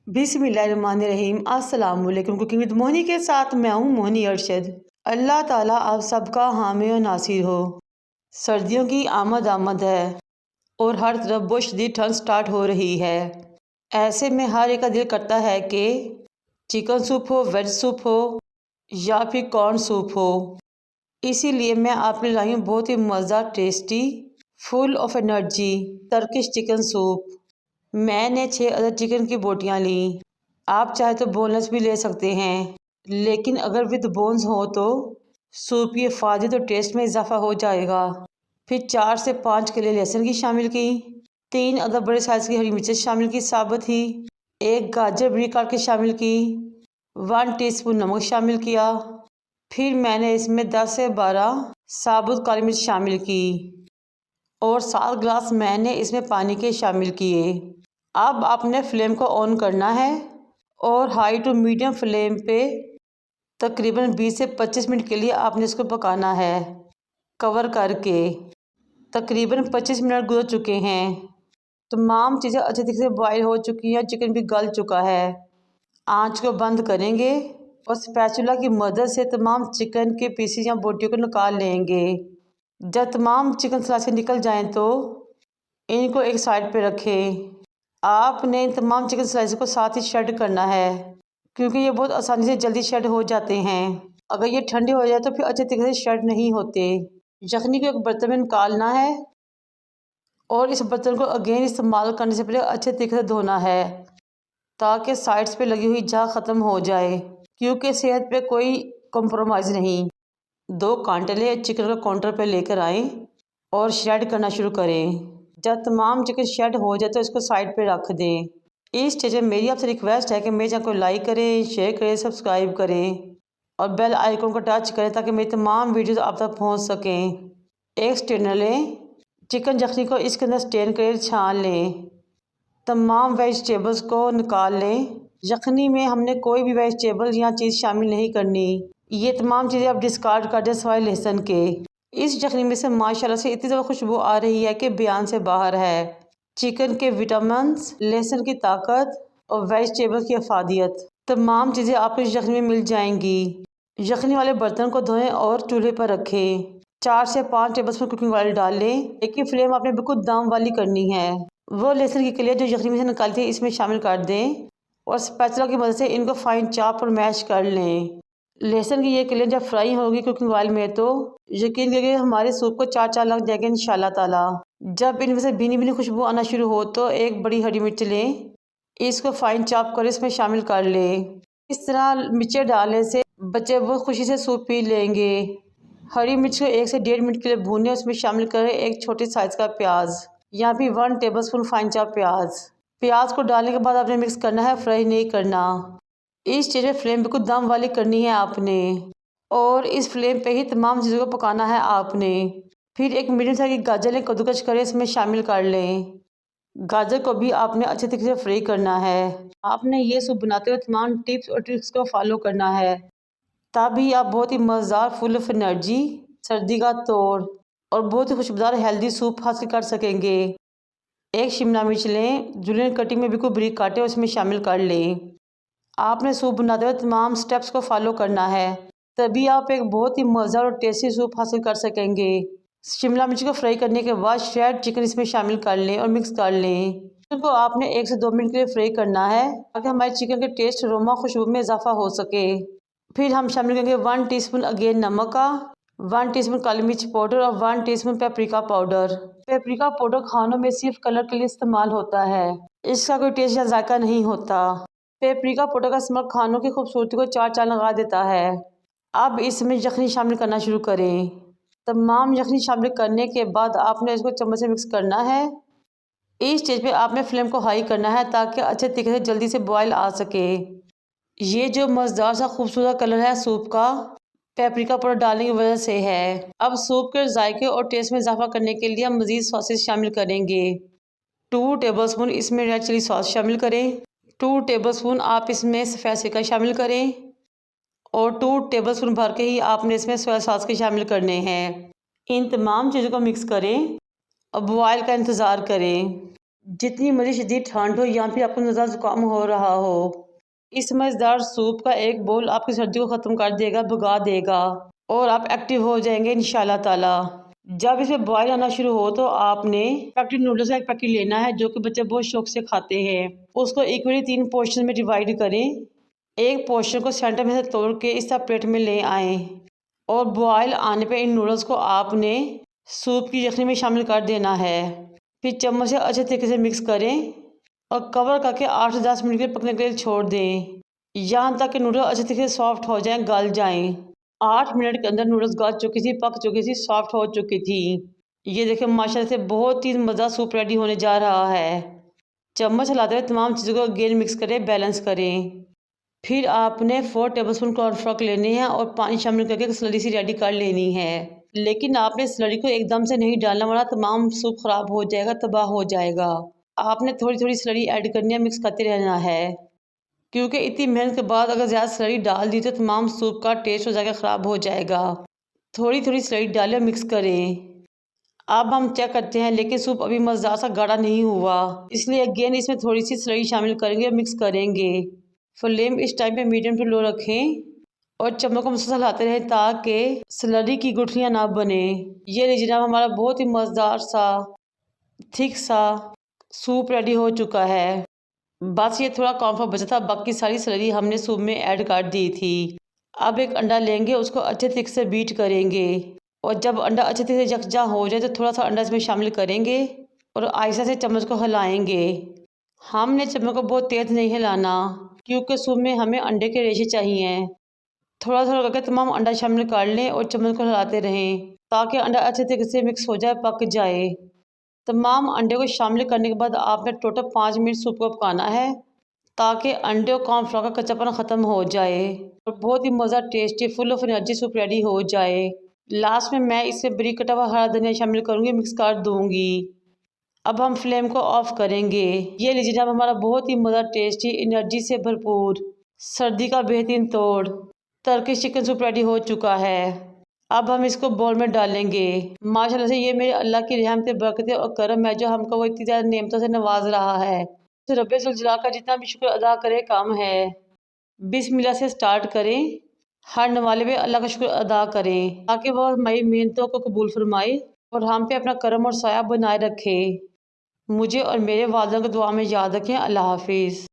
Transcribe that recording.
बिस्मिल्लाहिर्रहमानिर्रहीम। अस्सलाम वालेकुम। कुकिंग विद मोहनी के साथ मैं हूँ मोहनी अरशद। अल्लाह ताला आप सबका हामी और नासिर हो। सर्दियों की आमद है और हर तरफ बहुत शदीद ठंड स्टार्ट हो रही है। ऐसे में हर एक का दिल करता है कि चिकन सूप हो, वेज सूप हो या फिर कॉर्न सूप हो। इसीलिए मैं आपके लिए लाई हूँ बहुत ही मज़ेदार, tasty, full of energy Turkish chicken soup. मैंने 6 अदद चिकन की बोटियाँ ली। आप चाहे तो बोनलेस भी ले सकते हैं, लेकिन अगर विद बोन्स हो तो सूप की अफादियत और टेस्ट में इजाफा हो जाएगा। फिर 4 से 5 कली लहसुन की शामिल की, 3 अदद बड़े साइज़ की हरी मिर्चें शामिल की साबुत ही, 1 गाजर बरीक काट के शामिल की, 1 टीस्पून नमक शामिल किया। फिर मैंने इसमें 10 से 12 साबुत काली मिर्च शामिल की और 7 गिलास मैंने इसमें पानी के शामिल किए। अब आपने फ्लेम को ऑन करना है और हाई टू मीडियम फ्लेम पे तकरीबन 20 से 25 मिनट के लिए आपने इसको पकाना है कवर करके। तकरीबन 25 मिनट गुजर चुके हैं। तमाम चीज़ें अच्छे तरीके से बॉयल हो चुकी हैं, चिकन भी गल चुका है। आंच को बंद करेंगे और स्पैचुला की मदद से तमाम चिकन के पीसेस या बोटियों को निकाल लेंगे। जब तमाम चिकन स्लाइस से निकल जाएं तो इनको एक साइड पे रखें। आपने इन तमाम चिकन स्लाइस को साथ ही शेड करना है, क्योंकि ये बहुत आसानी से जल्दी शेड हो जाते हैं। अगर ये ठंडे हो जाए तो फिर अच्छे तरीके से शेड नहीं होते। यखनी को एक बर्तन में निकालना है और इस बर्तन को अगेन इस्तेमाल करने से पहले अच्छे तरीके से धोना है, ताकि साइड्स पे लगी हुई जंग ख़त्म हो जाए, क्योंकि सेहत पे कोई कॉम्प्रोमाइज़ नहीं। 2 कांटे ले चिकन को काउंटर पे लेकर आएँ और शेड करना शुरू करें। जब तमाम चिकन शेड हो जाए तो इसको साइड पे रख दें। इस स्टेज में मेरी आपसे रिक्वेस्ट है कि मेरे चैनल को लाइक करें, शेयर करें, सब्सक्राइब करें और बेल आइकन को टच करें ताकि मेरी तमाम वीडियोस आप तक पहुंच सकें। एक स्ट्रेनर लें, चिकन यखनी को इसके अंदर स्ट्रेन कर छान लें। तमाम वेजिटेबल्स को निकाल लें। यखनी में हमने कोई भी वेजिटेबल या चीज़ शामिल नहीं करनी। ये तमाम चीज़ें आप डिस्कार्ड कर दें सिवाय लहसुन के। इस यखनी में से माशाल्लाह से इतनी ज़्यादा खुशबू आ रही है कि बयान से बाहर है। चिकन के विटामिन्स, लहसुन की ताकत और वेजिटेबल की अफादियत, तमाम चीज़ें आपको इस यखनी में मिल जाएंगी। यखनी वाले बर्तन को धोएं और चूल्हे पर रखें। 4 से 5 टेबलस्पून कुकिंग ऑयल डाल लें। एक ही फ्लेम आपने बिल्कुल दम वाली करनी है। वो लहसुन की कलियाँ जो यखनी में से निकाली थी इसमें शामिल कर दें और स्पैचुला की मदद से इनको फाइन चॉप और मैश कर लें। लहसुन की ये कलियाँ जब फ्राई होगी कुकिंग ऑयल में तो यकीन करिए हमारे सूप को 4 लग जाएंगे इंशाल्लाह ताला। जब इनमें से भीनी भीनी खुशबू आना शुरू हो तो एक बड़ी हरी मिर्च लें, इसको फाइन चॉप कर इसमें शामिल कर लें। इस तरह मिर्चें डालने से बच्चे बहुत खुशी से सूप पी लेंगे। हरी मिर्च को 1 से 1.5 मिनट के लिए भूनें। उसमें शामिल करें एक छोटे साइज़ का प्याज या फिर 1 टेबलस्पून फाइन चॉप प्याज को डालने के बाद आपने मिक्स करना है, फ्राई नहीं करना। इस स्टेज में फ्लेम बिल्कुल दम वाली करनी है आपने और इस फ्लेम पे ही तमाम चीज़ों को पकाना है आपने। फिर एक मीडियम साइज की गाजर लें, कद्दूकस करें, इसमें शामिल कर लें। गाजर को भी आपने अच्छे तरीके से फ्राई करना है। आपने ये सूप बनाते हुए तमाम टिप्स और ट्रिक्स को फॉलो करना है, तभी आप बहुत ही मज़ेदार, फुल ऑफ एनर्जी, सर्दी का तोड़ और बहुत ही खुशबूदार हेल्दी सूप हासिल कर सकेंगे। एक शिमला मिर्च लें, जुलियन कटिंग में बिल्कुल बारीक काटे, उसमें शामिल कर लें। आपने सूप बनाते हुए तमाम स्टेप्स को फॉलो करना है, तभी आप एक बहुत ही मज़ेदार और टेस्टी सूप हासिल कर सकेंगे। शिमला मिर्च को फ्राई करने के बाद श्रेड चिकन इसमें शामिल कर लें और मिक्स कर लें। चिकन को आपने 1 से 2 मिनट के लिए फ्राई करना है ताकि हमारे चिकन के टेस्ट, अरोमा, खुशबू में इजाफा हो सके। फिर हम शामिल करेंगे 1 टीस्पून अगेन नमक का, 1 टीस्पून काली मिर्च पाउडर और 1 teaspoon paprika powder. Paprika powder खानों में सिर्फ कलर के लिए इस्तेमाल होता है, इसका कोई टेस्ट या जायका नहीं होता। पेपरिका पाउडर का इस्तेमाल खानों की खूबसूरती को 4 लगा देता है। अब इसमें यखनी शामिल करना शुरू करें। तमाम यखनी शामिल करने के बाद आपने इसको चम्मच से मिक्स करना है। इस स्टेज पे आपने फ्लेम को हाई करना है ताकि अच्छे तरीके से जल्दी से बॉयल आ सके। ये जो मज़ेदार सा खूबसूरत कलर है सूप का, पेपरिका पाउडर डालने की वजह से है। अब सूप के जायके और टेस्ट में इजाफा करने के लिए हम मज़ीद सॉसेस शामिल करेंगे। 2 टेबलस्पून इसमें रेड चिली सॉस शामिल करें, 2 टेबलस्पून आप इसमें सफ़ेद सिरका शामिल करें और 2 टेबलस्पून भर के ही आपने इसमें सोया सॉस के शामिल करने हैं। इन तमाम चीज़ों को मिक्स करें और बॉयल का इंतज़ार करें। जितनी मर्जी शदीद ठंड हो या फिर आपको नज़ला ज़ुकाम हो रहा हो, इस मज़ेदार सूप का एक बोल आपकी सर्दी को ख़त्म कर देगा, भगा देगा और आप एक्टिव हो जाएंगे इंशाल्लाह ताला। जब इसमें बॉयल आना शुरू हो तो आपने पैकेट नूडल्स का एक पैकेट लेना है जो कि बच्चे बहुत शौक से खाते हैं। उसको इक्वली 3 पोर्शन में डिवाइड करें। एक पोर्शन को सेंटर में से तोड़ के इस तरह प्लेट में ले आएँ और बॉयल आने पे इन नूडल्स को आपने सूप की यखनी में शामिल कर देना है। फिर चम्मच से अच्छे तरीके से मिक्स करें और कवर करके 8 से 10 मिनट के लिए पकने के लिए छोड़ दें, यहाँ तक कि नूडल अच्छे तरीके से सॉफ्ट हो जाएं, गल जाएं। 8 मिनट के अंदर नूडल्स गल चुकी थी, पक चुकी थी, सॉफ्ट हो चुकी थी। ये देखिए माशाल्लाह से बहुत ही मज़ेदार सूप रेडी होने जा रहा है। चम्मच हिलाते हुए तमाम चीज़ों को अगेन मिक्स करें, बैलेंस करें। फिर आपने 4 टेबलस्पून कॉर्नफ्लोर लेने हैं और पानी शामिल करके एक स्लरी सी रेडी कर लेनी है। लेकिन आपने स्लरी को एकदम से नहीं डालना, वरना तमाम सूप ख़राब हो जाएगा, तबाह हो जाएगा। आपने थोड़ी थोड़ी स्लरी ऐड करनी है, मिक्स करते रहना है, क्योंकि इतनी मेहनत के बाद अगर ज़्यादा स्लरी डाल दी तो तमाम सूप का टेस्ट हो जाएगा, ख़राब हो जाएगा। थोड़ी थोड़ी स्लरी डालें, मिक्स करें। अब हम चेक करते हैं, लेकिन सूप अभी मज़ेदार सा गाढ़ा नहीं हुआ, इसलिए अगेन इसमें थोड़ी सी स्लरी शामिल करेंगे और मिक्स करेंगे। फ्लेम इस टाइम पे मीडियम टू लो रखें और चम्मच को मुसलसल हिलाते रहें ताकि स्लरी की गुठलियाँ ना बने। ये लीजिए जनाब, हमारा बहुत ही मज़ेदार सा थिक सा सूप रेडी हो चुका है। बस ये थोड़ा कॉर्नफ्लोर बचा था, बाकी सारी स्लरी हमने सूप में ऐड कर दी थी। अब एक अंडा लेंगे, उसको अच्छे तरीके से बीट करेंगे और जब अंडा अच्छे तरीके से यकजा हो जाए तो थोड़ा सा अंडा इसमें शामिल करेंगे और आहिस्ता से चम्मच को हिलाएंगे। हमने चम्मच को बहुत तेज़ नहीं हिलाना, क्योंकि सूप में हमें अंडे के रेशे चाहिए। थोड़ा थोड़ा करके तमाम अंडा शामिल कर लें और चम्मच को हिलाते रहें ताकि अंडा अच्छे तरीके से मिक्स हो जाए, पक जाए। तमाम अंडे को शामिल करने के बाद आपने टोटल 5 मिनट सूप को पकाना है ताकि अंडे और कॉर्नफ्लोर का कच्चापन ख़त्म हो जाए और बहुत ही मज़ा tasty full of energy soup ready हो जाए। लास्ट में मैं इसमें बारीक कटा हुआ हरा धनिया शामिल करूँगी, मिक्स कर दूँगी। अब हम फ्लेम को ऑफ करेंगे। ये लीजिए जनाब, हमारा बहुत ही मज़ा टेस्टी एनर्जी से भरपूर सर्दी का बेहतरीन तोड़ टर्किश चिकन सूप रेडी हो चुका है। अब हम इसको बोल में डालेंगे। माशाल्लाह से ये मेरे अल्लाह की रहमत बरकत और करम है जो हमको वो इतनी ज़्यादा नेमतों से नवाज रहा है। तो रब्बे जुल जलाल का जितना भी शुक्र अदा करे कम है। बिस्मिल्लाह से स्टार्ट करें, हर नवाले पे अल्लाह का शुक्र अदा करें ताकि वह हमारी मेहनतों को कबूल फरमाए और हम पे अपना करम और साया बनाए रखे। मुझे और मेरे वालिदैन को दुआ में याद रखें। अल्लाह हाफिज़।